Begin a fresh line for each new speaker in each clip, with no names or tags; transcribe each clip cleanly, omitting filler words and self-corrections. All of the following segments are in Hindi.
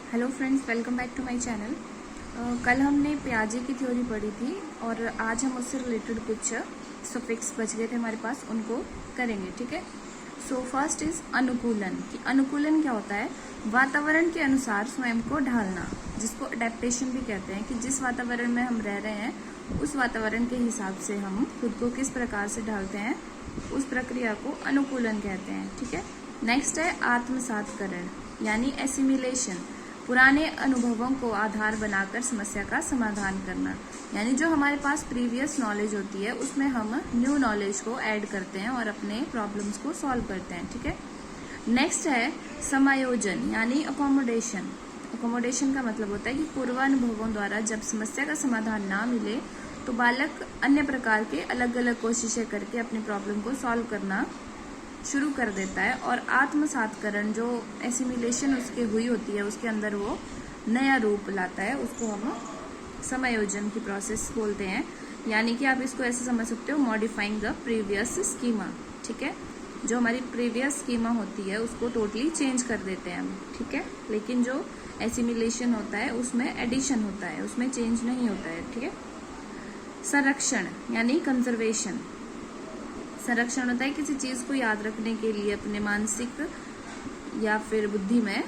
Hello friends, welcome back to my channel. कल हमने पियाजे की थ्योरी पढ़ी थी और आज हम उससे रिलेटेड कुछ सफिक्स बच गए थे हमारे पास, उनको करेंगे। ठीक है। सो फर्स्ट इज अनुकूलन। कि अनुकूलन क्या होता है? वातावरण के अनुसार स्वयं को ढालना, जिसको अडेप्टेशन भी कहते हैं। कि जिस वातावरण में हम रह रहे हैं उस वातावरण के हिसाब से हम खुद को किस प्रकार से ढालते हैं, उस प्रक्रिया को अनुकूलन कहते हैं। ठीक है। नेक्स्ट है आत्मसातकरण यानी एसिमिलेशन। पुराने अनुभवों को आधार बनाकर समस्या का समाधान करना, यानी जो हमारे पास प्रीवियस नॉलेज होती है उसमें हम न्यू नॉलेज को ऐड करते हैं और अपने प्रॉब्लम्स को सॉल्व करते हैं। ठीक है। नेक्स्ट है समायोजन यानी अकोमोडेशन। अकोमोडेशन का मतलब होता है कि पूर्वानुभवों द्वारा जब समस्या का समाधान ना मिले तो बालक अन्य प्रकार के अलग अलग कोशिशें करके अपनी प्रॉब्लम को सॉल्व करना शुरू कर देता है। और आत्मसातकरण, जो एसिमिलेशन उसके हुई होती है उसके अंदर वो नया रूप लाता है, उसको हम समायोजन की प्रोसेस बोलते हैं। यानी कि आप इसको ऐसे समझ सकते हो, मॉडिफाइंग द प्रीवियस स्कीमा। ठीक है। जो हमारी प्रीवियस स्कीमा होती है उसको टोटली चेंज कर देते हैं हम। ठीक है। लेकिन जो एसिमिलेशन होता है उसमें एडिशन होता है, उसमें चेंज नहीं होता है। ठीक है। संरक्षण यानी कंजर्वेशन। संरक्षण होता है किसी चीज को याद रखने के लिए अपने मानसिक या फिर बुद्धि में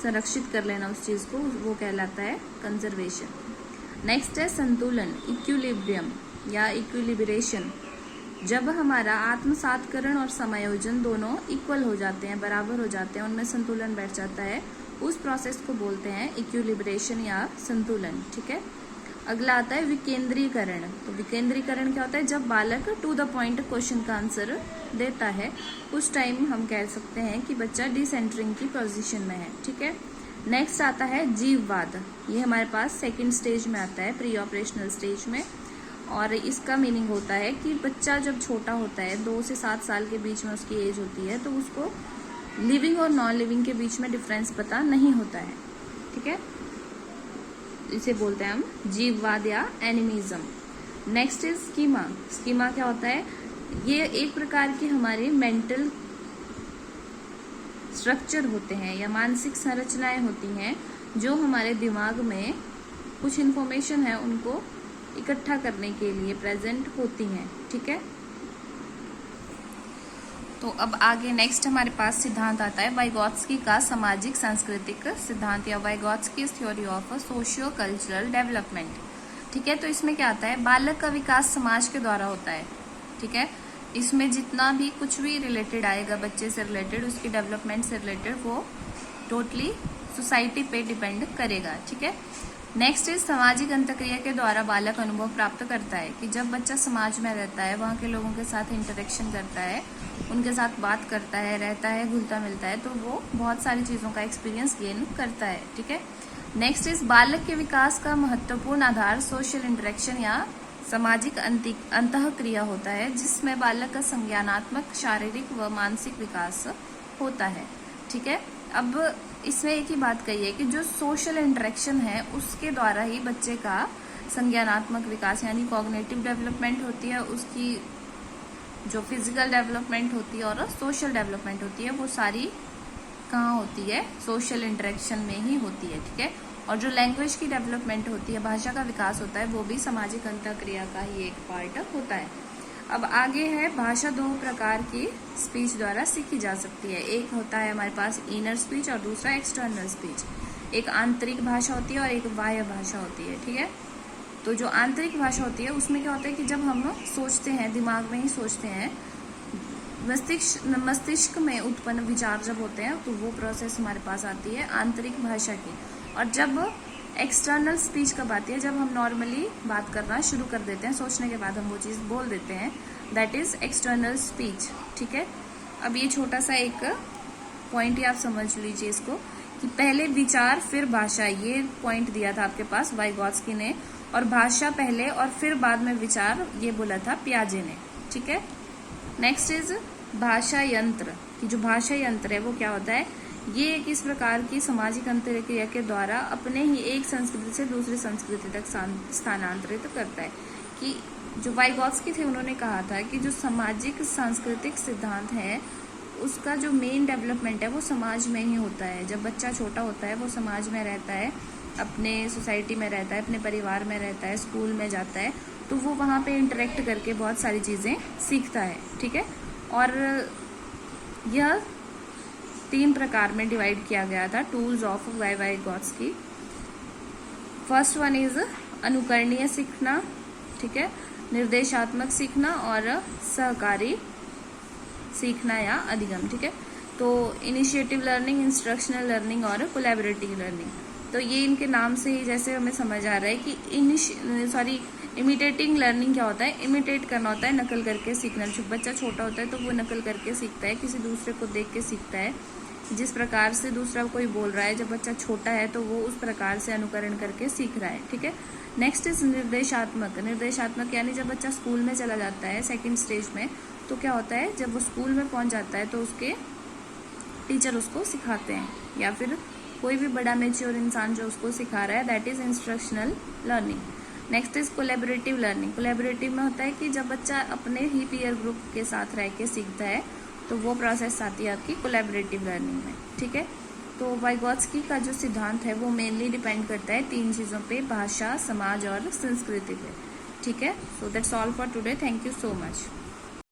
संरक्षित कर लेना उस चीज को, वो कहलाता है कंजर्वेशन। नेक्स्ट है संतुलन, इक्विलिब्रियम या इक्विलिब्रेशन। जब हमारा आत्मसातकरण और समायोजन दोनों इक्वल हो जाते हैं, बराबर हो जाते हैं, उनमें संतुलन बैठ जाता है, उस प्रोसेस को बोलते हैं इक्विलिब्रेशन या संतुलन। ठीक है। अगला आता है विकेंद्रीकरण। तो विकेंद्रीकरण क्या होता है? जब बालक टू द पॉइंट क्वेश्चन का आंसर देता है उस टाइम हम कह सकते हैं कि बच्चा डिसेंटरिंग की पोजीशन में है। ठीक है। नेक्स्ट आता है जीववाद। ये हमारे पास सेकंड स्टेज में आता है, प्री ऑपरेशनल स्टेज में। और इसका मीनिंग होता है कि बच्चा जब छोटा होता है, 2 से 7 साल के बीच में उसकी एज होती है, तो उसको लिविंग और नॉन लिविंग के बीच में डिफरेंस पता नहीं होता है। ठीक है। इसे बोलते हैं हम जीववाद या animism. Next is schema. Schema क्या होता है? ये एक प्रकार की हमारे मेंटल स्ट्रक्चर होते हैं या मानसिक संरचनाएं होती हैं जो हमारे दिमाग में कुछ इन्फॉर्मेशन है उनको इकट्ठा करने के लिए प्रेजेंट होती हैं। ठीक है। तो अब आगे नेक्स्ट हमारे पास सिद्धांत आता है वाइगोत्स्की का सामाजिक सांस्कृतिक सिद्धांत या Vygotsky theory of socio cultural development. ठीक है। तो इसमें क्या आता है? बालक का विकास समाज के द्वारा होता है। ठीक है। इसमें जितना भी कुछ भी रिलेटेड आएगा बच्चे से रिलेटेड, उसकी डेवलपमेंट से रिलेटेड, वो टोटली सोसाइटी पे डिपेंड करेगा। ठीक है। नेक्स्ट इज सामाजिक अंतक्रिया के द्वारा बालक अनुभव प्राप्त करता है। कि जब बच्चा समाज में रहता है, वहाँ के लोगों के साथ इंटरेक्शन करता है, उनके साथ बात करता है, रहता है, घुलता मिलता है, तो वो बहुत सारी चीज़ों का एक्सपीरियंस गेन करता है। ठीक है। नेक्स्ट इज बालक के विकास का महत्वपूर्ण आधार सोशल इंटरेक्शन या सामाजिक अंतःक्रिया होता है, जिसमें बालक का संज्ञानात्मक, शारीरिक व मानसिक विकास होता है। ठीक है। अब इसमें एक ही बात कही है कि जो सोशल इंटरेक्शन है उसके द्वारा ही बच्चे का संज्ञानात्मक विकास यानी कॉग्निटिव डेवलपमेंट होती है, उसकी जो फिजिकल डेवलपमेंट होती है और सोशल डेवलपमेंट होती है, वो सारी कहाँ होती है? सोशल इंटरेक्शन में ही होती है। ठीक है। और जो लैंग्वेज की डेवलपमेंट होती है, भाषा का विकास होता है, वो भी सामाजिक अंतःक्रिया का ही एक पार्ट होता है। अब आगे है भाषा 2 प्रकार की स्पीच द्वारा सीखी जा सकती है। एक होता है हमारे पास इनर स्पीच और दूसरा एक्सटर्नल स्पीच। एक आंतरिक भाषा होती है और एक बाह्य भाषा होती है। ठीक है। तो जो आंतरिक भाषा होती है उसमें क्या होता है कि जब हम सोचते हैं, दिमाग में ही सोचते हैं, मस्तिष्क में उत्पन्न विचार जब होते हैं, तो वो प्रोसेस हमारे पास आती है आंतरिक भाषा की। और जब एक्सटर्नल स्पीच कब आती है? जब हम नॉर्मली बात करना शुरू कर देते हैं, सोचने के बाद हम वो चीज़ बोल देते हैं, दैट इज एक्सटर्नल स्पीच। ठीक है। अब ये छोटा सा एक पॉइंट ही आप समझ लीजिए इसको, कि पहले विचार फिर भाषा, ये पॉइंट दिया था आपके पास वाइगोत्स्की ने, और भाषा पहले और फिर बाद में विचार, ये बोला था पियाजे ने। ठीक है। नेक्स्ट इज भाषा यंत्र। कि जो भाषा यंत्र है वो क्या होता है? ये एक इस प्रकार की सामाजिक अंतरक्रिया के द्वारा अपने ही एक संस्कृति से दूसरी संस्कृति तक स्थानांतरित करता है। कि जो वाइगोत्स्की थे उन्होंने कहा था कि जो सामाजिक सांस्कृतिक सिद्धांत है उसका जो मेन डेवलपमेंट है वो समाज में ही होता है। जब बच्चा छोटा होता है वो समाज में रहता है, अपने सोसाइटी में रहता है, अपने परिवार में रहता है, स्कूल में जाता है, तो वो वहाँ पे इंटरेक्ट करके बहुत सारी चीज़ें सीखता है, ठीक है। और यह 3 प्रकार में डिवाइड किया गया था tools of Vygotsky. First one is अनुकरणीय सीखना, ठीक है, निर्देशात्मक सीखना और सहकारी सीखना या अधिगम, ठीक है। तो इनिशिएटिव लर्निंग, इंस्ट्रक्शनल लर्निंग और कोलैबोरेटिव लर्निंग, तो ये इनके नाम से ही जैसे हमें समझ आ रहा है कि इमिटेटिंग लर्निंग क्या होता है, इमिटेट करना होता है, नकल करके सीखना। जब बच्चा छोटा होता है तो वो नकल करके सीखता है, किसी दूसरे को देख के सीखता है, जिस प्रकार से दूसरा कोई बोल रहा है जब बच्चा छोटा है तो वो उस प्रकार से अनुकरण करके सीख रहा है, ठीक है। नेक्स्ट इज निर्देशात्मक। निर्देशात्मक यानी जब बच्चा स्कूल में चला जाता है सेकंड स्टेज में, तो क्या होता है, जब वो स्कूल में पहुंच जाता है तो उसके टीचर उसको सिखाते हैं, या फिर कोई भी बड़ा मैच्योर इंसान जो उसको सिखा रहा है, that is instructional learning. Next is collaborative learning. Collaborative में होता है कि जब बच्चा अपने ही पीयर ग्रुप के साथ रह के सीखता है, तो वो प्रोसेस आती है आपकी कोलैबोरेटिव लर्निंग में, ठीक है। तो वाइगॉट्स्की का जो सिद्धांत है वो मेनली डिपेंड करता है 3 चीज़ों पे, भाषा, समाज और संस्कृति पे, ठीक है। So that's all for today, thank you so much.